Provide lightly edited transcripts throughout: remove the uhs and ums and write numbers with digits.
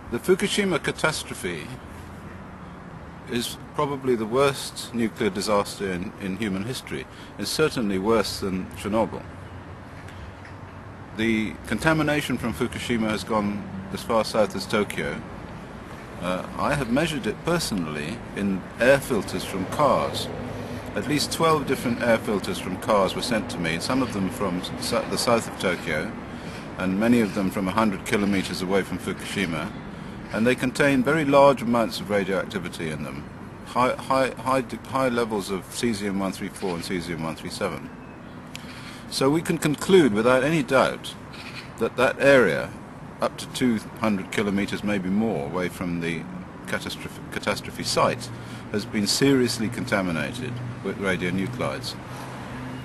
The Fukushima catastrophe is probably the worst nuclear disaster in human history. It's certainly worse than Chernobyl. The contamination from Fukushima has gone as far south as Tokyo. I have measured it personally in air filters from cars. At least 12 different air filters from cars were sent to me, some of them from the south of Tokyo, and many of them from 100 kilometers away from Fukushima. And they contain very large amounts of radioactivity in them, high levels of cesium-134 and cesium-137. So we can conclude without any doubt that that area, up to 200 kilometers, maybe more, away from the catastrophe site, has been seriously contaminated with radionuclides.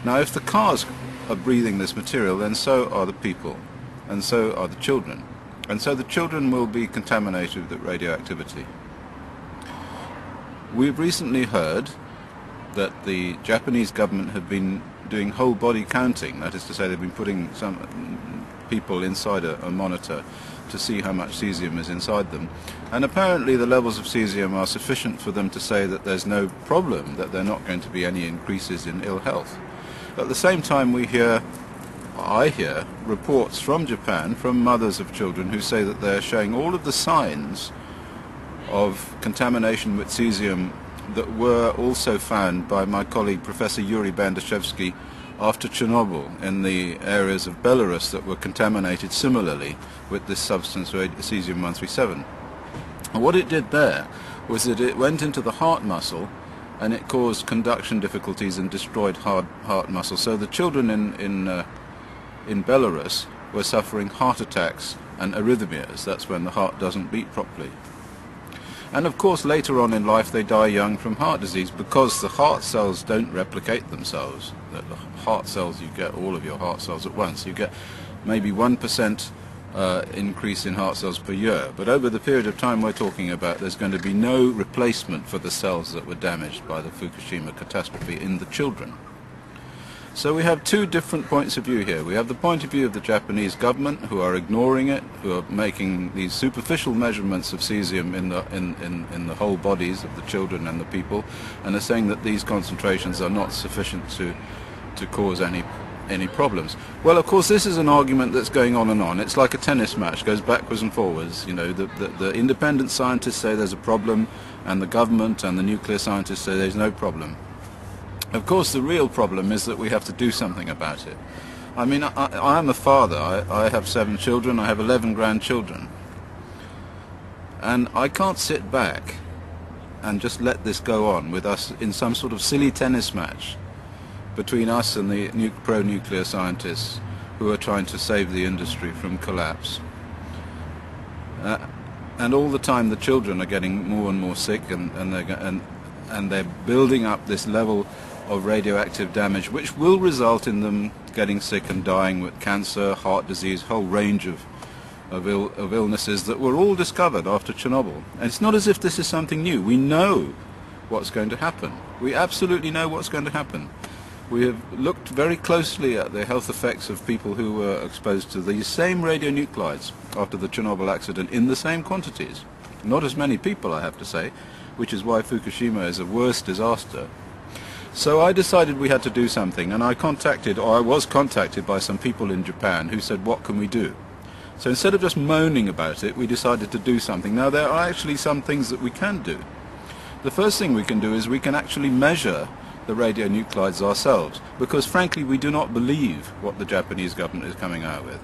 Now, if the cars are breathing this material, then so are the people, and so are the children. And so the children will be contaminated with radioactivity. We've recently heard that the Japanese government have been doing whole body counting. That is to say, they've been putting some people inside a monitor to see how much cesium is inside them. And apparently the levels of cesium are sufficient for them to say that there's no problem, that there are not going to be any increases in ill health. At the same time, I hear reports from Japan, from mothers of children, who say that they're showing all of the signs of contamination with cesium that were also found by my colleague Professor Yuri Bandashevsky after Chernobyl in the areas of Belarus that were contaminated similarly with this substance, cesium-137. And what it did there was that it went into the heart muscle and it caused conduction difficulties and destroyed heart muscle. So the children in Belarus were suffering heart attacks and arrhythmias. That's when the heart doesn't beat properly. And of course later on in life they die young from heart disease because the heart cells don't replicate themselves. The heart cells, you get all of your heart cells at once. You get maybe 1% increase in heart cells per year. But over the period of time we're talking about, there's going to be no replacement for the cells that were damaged by the Fukushima catastrophe in the children. So we have two different points of view here. We have the point of view of the Japanese government, who are ignoring it, who are making these superficial measurements of cesium in the whole bodies of the children and the people, and are saying that these concentrations are not sufficient to cause any problems. Well, of course, this is an argument that's going on and on. It's like a tennis match, goes backwards and forwards. You know, the independent scientists say there's a problem, and the government and the nuclear scientists say there's no problem. Of course, the real problem is that we have to do something about it. I mean, I am a father. I have 7 children. I have 11 grandchildren. And I can't sit back and just let this go on with us in some sort of silly tennis match between us and the pro-nuclear scientists who are trying to save the industry from collapse. And all the time the children are getting more and more sick, and they're building up this level of radioactive damage, which will result in them getting sick and dying with cancer, heart disease, whole range of illnesses that were all discovered after Chernobyl. And it's not as if this is something new. We know what's going to happen. We absolutely know what's going to happen. We have looked very closely at the health effects of people who were exposed to these same radionuclides after the Chernobyl accident in the same quantities. Not as many people, I have to say, which is why Fukushima is a worse disaster. So I decided we had to do something, and I was contacted by some people in Japan who said, what can we do? So instead of just moaning about it, we decided to do something. Now, there are actually some things that we can do. The first thing we can do is we can actually measure the radionuclides ourselves, because frankly we do not believe what the Japanese government is coming out with.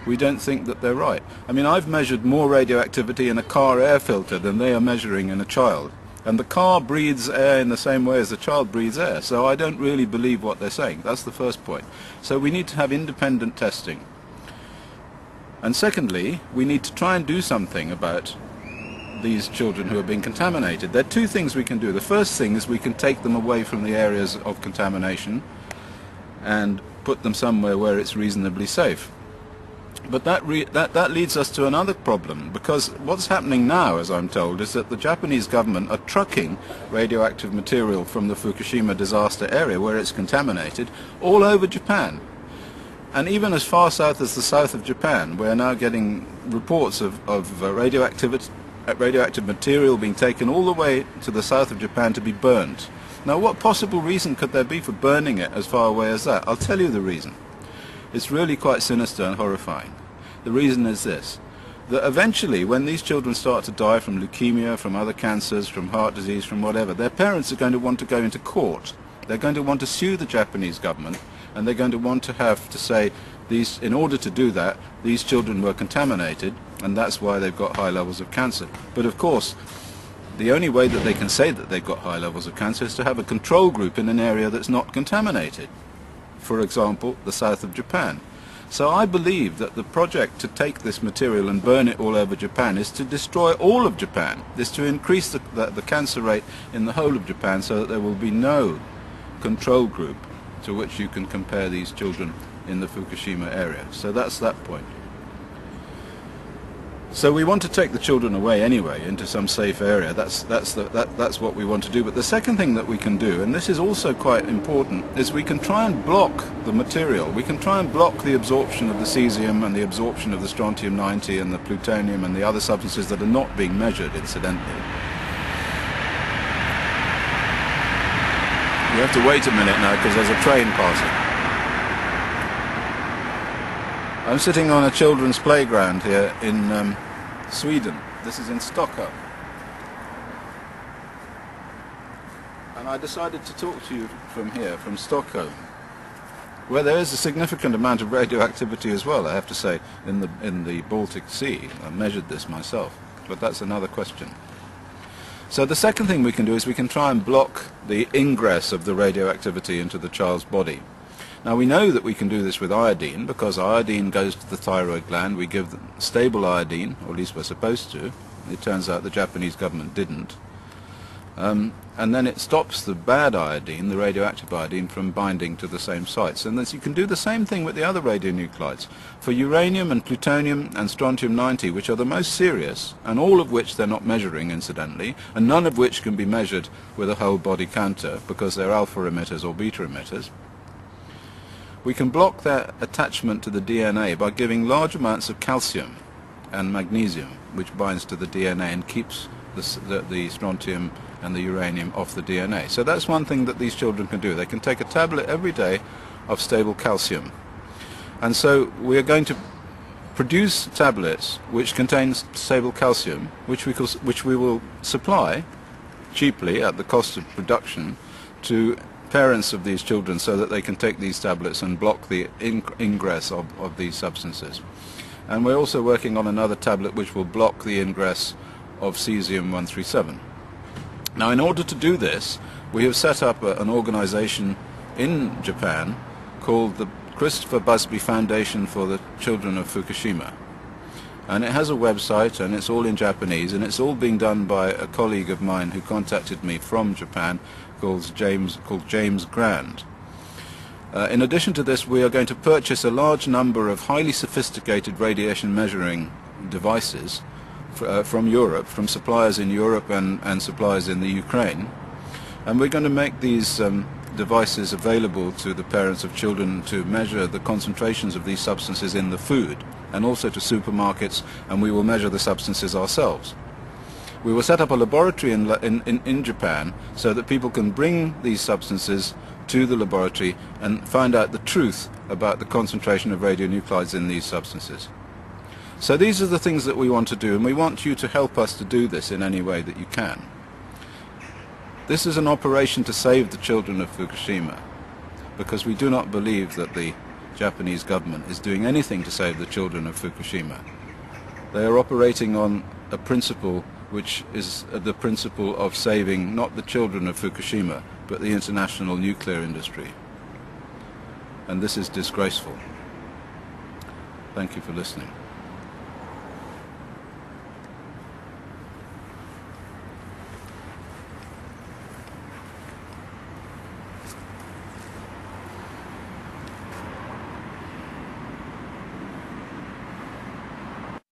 We don't think that they're right. I mean, I've measured more radioactivity in a car air filter than they are measuring in a child. And the car breathes air in the same way as the child breathes air, so I don't really believe what they're saying. That's the first point. So we need to have independent testing. And secondly, we need to try and do something about these children who are being contaminated. There are two things we can do. The first thing is we can take them away from the areas of contamination and put them somewhere where it's reasonably safe. But that leads us to another problem, because what's happening now, as I'm told, is that the Japanese government are trucking radioactive material from the Fukushima disaster area, where it's contaminated, all over Japan. And even as far south as the south of Japan, we're now getting reports of radioactive material being taken all the way to the south of Japan to be burned. Now, what possible reason could there be for burning it as far away as that? I'll tell you the reason. It's really quite sinister and horrifying. The reason is this, that eventually when these children start to die from leukemia, from other cancers, from heart disease, from whatever, their parents are going to want to go into court. They're going to want to sue the Japanese government, and they're going to want to have to say, in order to do that, these children were contaminated, and that's why they've got high levels of cancer. But of course, the only way that they can say that they've got high levels of cancer is to have a control group in an area that's not contaminated. For example, the south of Japan. So I believe that the project to take this material and burn it all over Japan is to destroy all of Japan, is to increase the cancer rate in the whole of Japan so that there will be no control group to which you can compare these children in the Fukushima area. So that's that point. So we want to take the children away anyway into some safe area. That's what we want to do. But the second thing that we can do, and this is also quite important, is we can try and block the material. We can try and block the absorption of the cesium and the absorption of the strontium-90 and the plutonium and the other substances that are not being measured, incidentally. You have to wait a minute now because there's a train passing. I'm sitting on a children's playground here in Sweden. This is in Stockholm. And I decided to talk to you from here, from Stockholm, where there is a significant amount of radioactivity as well, I have to say, in the Baltic Sea. I measured this myself, but that's another question. So the second thing we can do is we can try and block the ingress of the radioactivity into the child's body. Now we know that we can do this with iodine, because iodine goes to the thyroid gland. We give them stable iodine, or at least we're supposed to. It turns out the Japanese government didn't. And then it stops the bad iodine, the radioactive iodine, from binding to the same sites. And you can do the same thing with the other radionuclides. For uranium and plutonium and strontium-90, which are the most serious, and all of which they're not measuring, incidentally, and none of which can be measured with a whole body counter, because they're alpha emitters or beta emitters, we can block their attachment to the DNA by giving large amounts of calcium and magnesium, which binds to the DNA and keeps the strontium and the uranium off the DNA. So that's one thing that these children can do. They can take a tablet every day of stable calcium. And so we are going to produce tablets which contain stable calcium, which we will supply cheaply at the cost of production to parents of these children, so that they can take these tablets and block the ingress of these substances. And we're also working on another tablet which will block the ingress of cesium-137. Now, in order to do this, we have set up an organization in Japan called the Christopher Busby Foundation for the Children of Fukushima. And it has a website, and it's all in Japanese, and it's all being done by a colleague of mine who contacted me from Japan, called James Grand. In addition to this, we are going to purchase a large number of highly sophisticated radiation measuring devices from Europe, from suppliers in Europe and suppliers in the Ukraine. And we're going to make these devices available to the parents of children to measure the concentrations of these substances in the food, and also to supermarkets, and we will measure the substances ourselves. We will set up a laboratory in Japan so that people can bring these substances to the laboratory and find out the truth about the concentration of radionuclides in these substances. So these are the things that we want to do, and we want you to help us to do this in any way that you can. This is an operation to save the children of Fukushima, because we do not believe that the Japanese government is doing anything to save the children of Fukushima. They are operating on a principle which is the principle of saving not the children of Fukushima, but the international nuclear industry. And this is disgraceful. Thank you for listening.